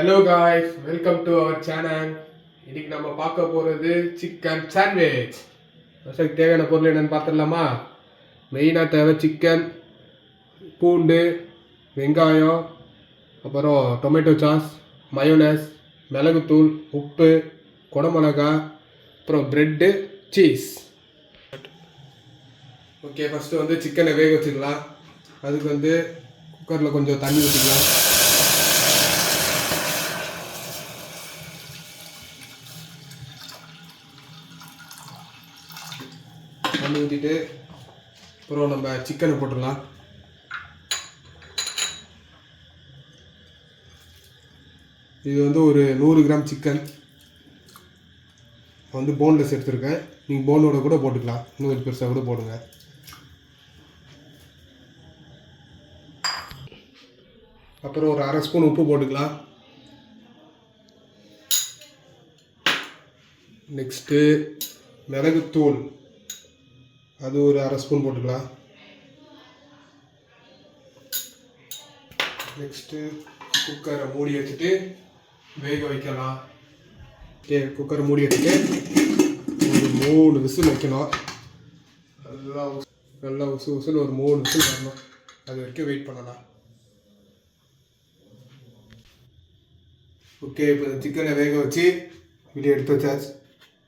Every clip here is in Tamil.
Hello guys, welcome to our channel. இன்னைக்கு நம்ம பார்க்க போகிறது சிக்கன் சாண்ட்விச். ஃபஸ்ட்டுக்கு தேவையான பொருள் என்னென்னு பார்த்துடலாமா? மெயினாக தேவை சிக்கன், பூண்டு, வெங்காயம், அப்புறம் டொமேட்டோ சாஸ், மயோனஸ், மிளகுத்தூள், உப்பு, குடமிளகா, அப்புறம் ப்ரெட்டு, சீஸ். ஓகே, ஃபஸ்ட்டு வந்து சிக்கனை வேக வச்சுக்கலாம். அதுக்கு வந்து குக்கரில் கொஞ்சம் தண்ணி ஊற்றிக்கலாம். தண்ணி ஊற்றிட்டு அப்புறம் நம்ம சிக்கனை போட்டுடலாம். இது வந்து ஒரு 100 கிராம் சிக்கன் வந்து போன்லெஸ் எடுத்துருக்கேன். நீங்கள் போனோட கூட போட்டுக்கலாம், இன்னும் கொஞ்சம் பெருசாக கூட போடுங்க. அப்புறம் ஒரு அரை ஸ்பூன் உப்பு போட்டுக்கலாம். நெக்ஸ்ட்டு மிளகுத்தூள், அது ஒரு அரை ஸ்பூன் போட்டுக்கலாம். நெக்ஸ்ட்டு குக்கரை மூடி வச்சுட்டு வேக வைக்கலாம். ஓகே, குக்கரை மூடி வச்சுட்டு ஒரு 3 விசில் வைக்கணும். நல்லா உசுன்னு ஒரு 3 விசில் வரணும். அது வரைக்கும் வெயிட் பண்ணலாம். ஓகே, இப்போ சிக்கனை வேக வச்சு வெளியே எடுத்து வச்சாச்சு.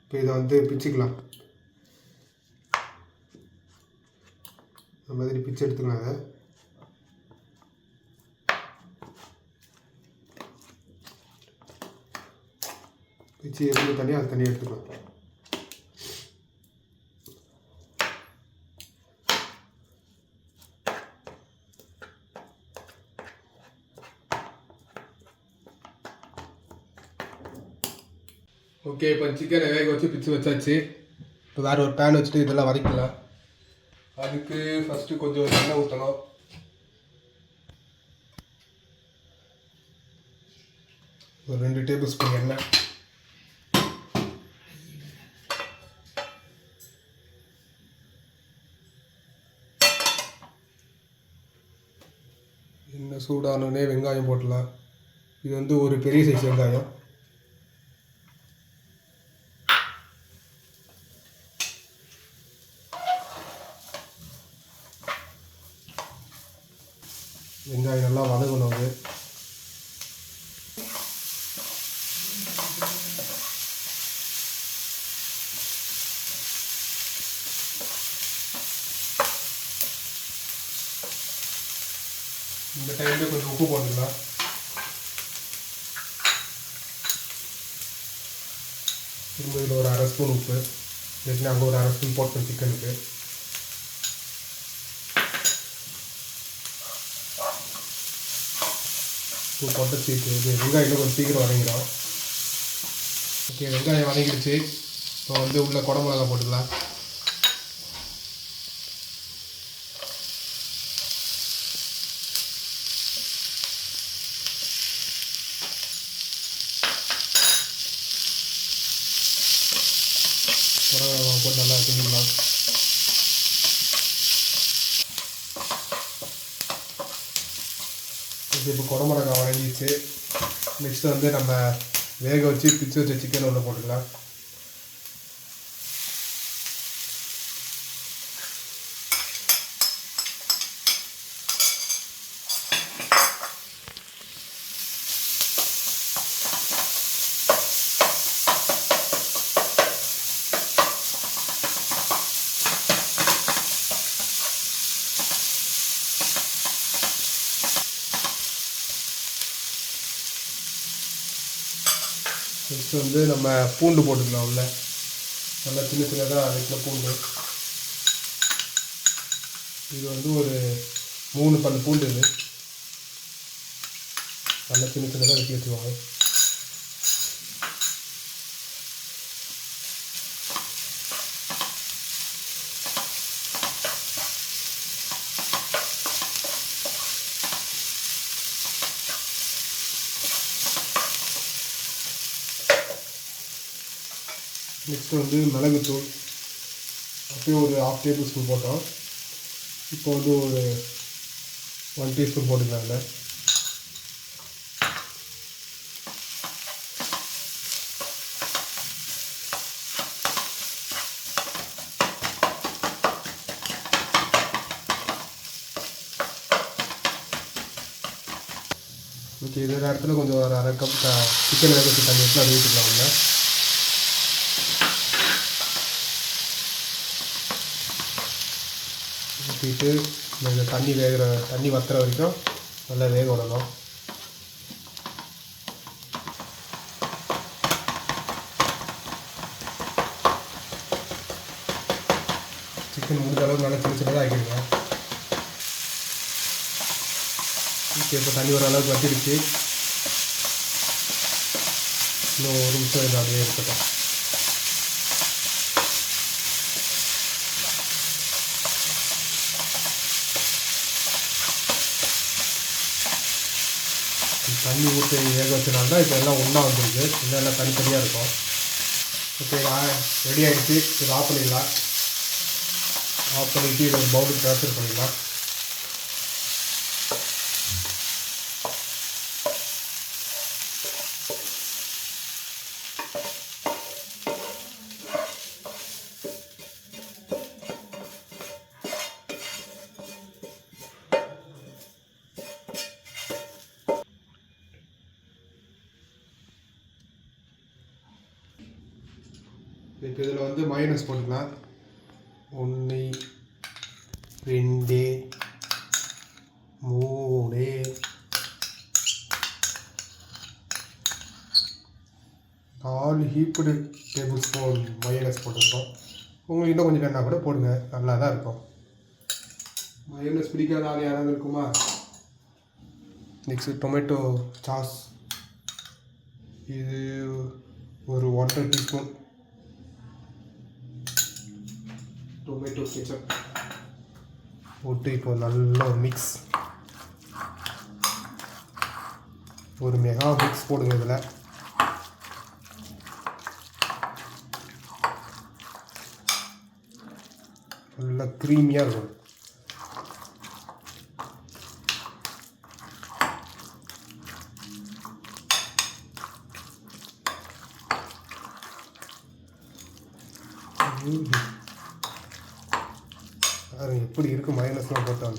இப்போ இதை வந்து பிச்சுக்கலாம். அந்த மாதிரி பிச்சு எடுத்துக்கலாம். அதை பிச்சு எதுவும் தனியாக அது தனியாக எடுத்துக்கலாம். ஓகே, இப்போ சிக்கனை வேக வச்சு பிச்சு வச்சாச்சு. இப்போ வேறு ஒரு பேன் வச்சுட்டு இதெல்லாம் வதக்கலாம். அதுக்கு ஃபஸ்ட்டு கொஞ்சம் எண்ணெய் ஊற்றணும். ஒரு 2 டேபிள் ஸ்பூன் எண்ணெய். எண்ணெய் சூடானோடனே வெங்காயம் போட்டலாம். இது வந்து ஒரு பெரிய சைஸ் வெங்காயம். வெங்காயம் நல்லா வதங்கணும். அது இந்த டைம்ல கொஞ்சம் உப்பு போட்டுக்கலாம். திரும்ப இதில் ஒரு அரை ஸ்பூன் உப்பு. ஏற்கனவே அங்கே ஒரு அரை ஸ்பூன் போட்டோம் சிக்கனுக்கு. உப்பு போட்டு இது வெங்காயம் கொஞ்சம் சீக்கிரம் வதங்கிடும். ஓகே, வெங்காயம் வதங்கிடுச்சு. இப்போ வந்து உள்ள குடமிளகா போட்டுக்கலாம். குடமிளகா போட்டு நல்லா கிண்டிக்கலாம். இப்போ குடமிளகா வதங்கிடுச்சு. நெக்ஸ்ட்டு வந்து நம்ம வேக வச்சு பிச்சு வச்ச சிக்கன் ஒன்று போட்டுக்கலாம். நெக்ஸ்ட்டு வந்து நம்ம பூண்டு போட்டுக்கலாம். உள்ள நல்லா சின்ன சின்னதாக வெட்டின பூண்டு. இது வந்து ஒரு 3 பல் பூண்டு. இது நல்லா சின்ன சின்னதாக வெட்டி வச்சுக்குவாங்க. நெக்ஸ்ட்டு வந்து மிளகுத்தூள் அப்படியே ஒரு 1/2 டேபிள் ஸ்பூன் போட்டோம். இப்போ வந்து ஒரு 1 டீஸ்பூன் போட்டுக்கலாம். அதில் ஓகே, இந்த நேரத்தில் கொஞ்சம் ஒரு அரை கப் சிக்கன் வேக வச்சு தண்ணி வச்சு அது ஊற்றிக்கலாம் உள்ள. ஊற்றிட்டு இந்த தண்ணி வத்துற வரைக்கும் நல்லா வேக விடணும். சிக்கன் முடிஞ்ச அளவுக்கு நல்லா சின்ன சின்னதாக ஆக்கிடுங்க. ஓகே, இப்போ தண்ணி வர அளவுக்கு வத்திடுச்சு. இன்னும் ஒரு நிமிஷம் இது அப்படியே இருக்கட்டும். தண்ணி ஊற்றி வேக வச்சனால தான் இப்போ எல்லாம் ஒன்றா வந்துருக்கு, இன்னும் எல்லாம் தனித்தனியாக இருக்கும். ஓகே, ரெடி ஆகிடுச்சு. இது ஆஃப் பண்ணிடலாம். ஆஃப் பண்ணிவிட்டு இதை ஒரு பவுலுக்கு ட்ரான்ஸ்ஃபர் பண்ணிடலாம். இப்போ இதில் வந்து மயோனஸ் போட்டுக்கலாம். 1 2 3 4 ஹீப்டு டேபிள் ஸ்பூன் மயோனஸ் போட்டிருக்கோம். உங்களுக்கு இன்னும் கொஞ்சம் வேணா கூட போடுங்க, நல்லா தான் இருக்கும். மயோனஸ் பிடிக்காத ஆள் யாராவது இருக்குமா? நெக்ஸ்ட் டொமேட்டோ சாஸ், இது ஒரு 1.5 டீஸ்பூன். டொமேட்டோ கெச்சப் போட்டு இப்போ நல்ல ஒரு மிக்ஸ், ஒரு மெகா மிக்ஸ் போடுங்க. இதில் நல்லா க்ரீமியாக இருக்கும். எப்படி இருக்குது மயோனஸ்லாம் போட்டால்.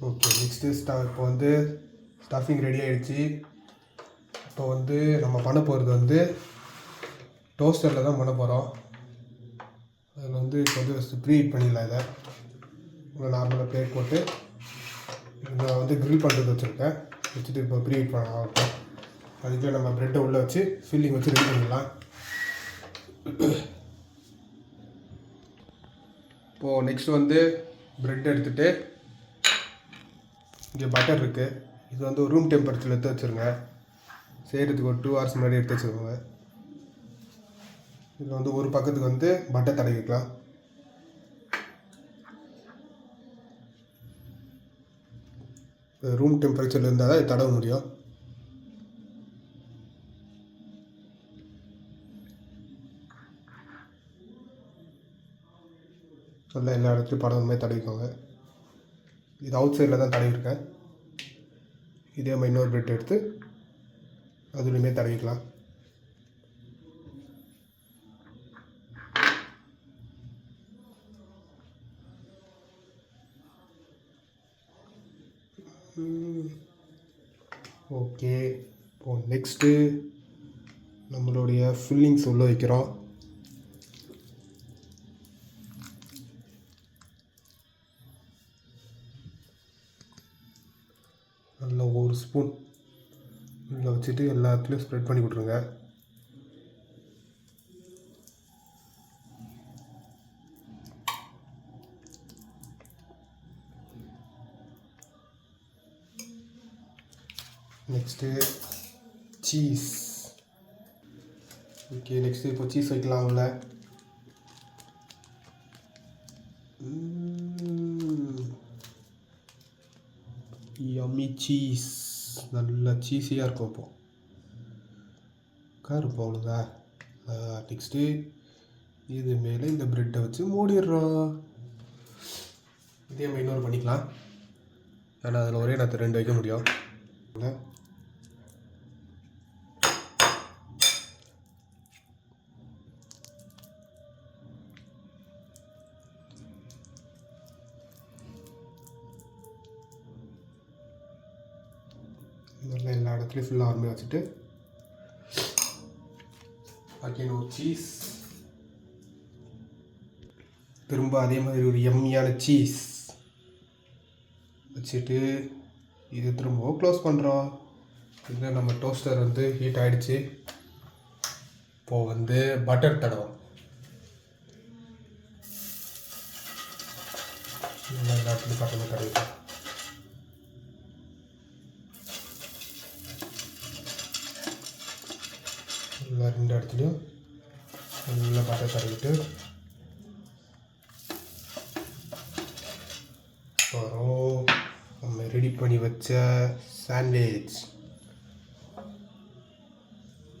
ஓகே, நெக்ஸ்ட்டு இப்போ வந்து ஸ்டஃபிங் ரெடி ஆகிடுச்சு. இப்போ வந்து நம்ம பண்ண போகிறது வந்து டோஸ்டரில் தான் பண்ண போகிறோம். அதில் வந்து இப்போ வந்து ஃபஸ்ட்டு ப்ரீ ஹீட் பண்ணிடலாம். இதை நார்மலாக பிளேட் போட்டு இதை வந்து க்ரில் பண்ணுறது வச்சுருக்கேன். வச்சுட்டு இப்போ ப்ரீ ஹீட் பண்ண அதுக்குள்ளே நம்ம ப்ரெட்டை உள்ளே வச்சு ஃபில்லிங் வச்சு ரெடி பண்ணிடலாம். இப்போது நெக்ஸ்ட் வந்து ப்ரெட் எடுத்துகிட்டு இங்கே பட்டர் இருக்குது, இது வந்து ஒரு ரூம் டெம்பரேச்சரில் எடுத்து வச்சுருங்க. செய்கிறதுக்கு ஒரு 2 hours முன்னாடி எடுத்து வச்சுக்கோங்க. இதில் வந்து ஒரு பக்கத்துக்கு வந்து பட்டர் தடவிக்கலாம். ரூம் டெம்பரேச்சரில் இருந்தால் தான் தடவ முடியும். நல்லா எல்லா இடத்துலையும் படம் மாதிரி தடவிக்கோங்க. இது அவுட் சைடில் தான் தடவிருக்கேன். இதே மாதிரி இன்னொரு பிரெட் எடுத்து அதுலேயுமே தடவிக்கலாம். ஓகே, இப்போது நெக்ஸ்ட்டு நம்மளுடைய ஃபில்லிங்ஸ் உள்ள வைக்கிறோம். நல்லா ஒரு ஸ்பூன் உள்ளே வச்சுட்டு எல்லாத்துலேயும் ஸ்ப்ரெட் பண்ணி விட்ருங்க. Next cheese. ஓகே, நெக்ஸ்ட்டு இப்போ சீஸ் வைக்கலாம் உள்ள. யம்மி சீஸ், நல்லா சீஸியாக இருக்கும். இப்போது கருப்பு அவ்வளோதான். நெக்ஸ்ட்டு இது மேலே இந்த ப்ரெட்டை வச்சு மூடிடுறோம். இதே மாதிரி இன்னொரு பண்ணிக்கலாம், ஏன்னா அதில் ஒரே நேரத்தை 2 வைக்க முடியும். நல்லா எல்லா இடத்துலையும் ஃபுல்லாக ஆர்மே வச்சுட்டு அகைன் ஒரு சீஸ், திரும்ப அதே மாதிரி ஒரு எம்மியான சீஸ் வச்சுட்டு இது திரும்ப க்ளோஸ் பண்ணுறோம். இது நம்ம டோஸ்டர் வந்து ஹீட் ஆகிடுச்சு. இப்போது வந்து பட்டர் தடவும். எல்லா இடத்துலையும் பட்டர் தடவிட்டோம். எல்லா 2 இடத்துலையும் நல்லா பட்டர் தடவிட்டு அப்புறம் நம்ம ரெடி பண்ணி வச்ச சாண்ட்விச்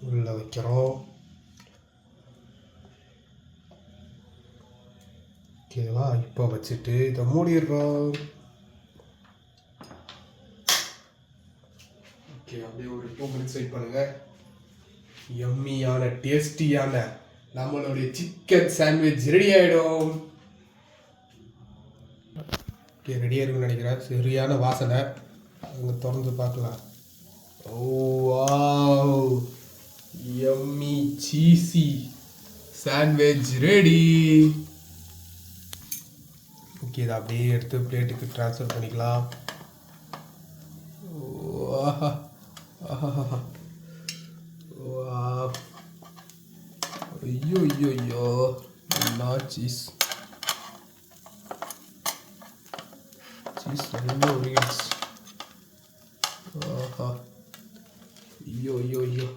உள்ளே வைக்கிறோம். ஓகேவா? இப்போ வச்சுட்டு இதை மூடிடுறோம். ஓகே, அப்படியே ஒரு 2 மினிட்ஸ் வெயிட் பண்ணுங்கள். யம்மியான டேஸ்டியான நம்மளுடைய சிக்கன் சாண்ட்விச் ரெடி ஆகிடும். ஓகே, ரெடியாக இருக்குன்னு நினைக்கிறேன். சரியான வாசனை. அங்கே திறந்து பார்க்கலாம். Oh wow, yummy cheesy sandwich ready. Okay, இதை அப்படியே எடுத்து பிளேட்டுக்கு ட்ரான்ஸ்ஃபர் பண்ணிக்கலாம். ஐயோ ஐயோ ஐயோ, என்ன சீஸ் சீஸ் ரொம்ப உருகிடுச்சு. ஆஹா, ஐயோ ஐயோ ஐயோ.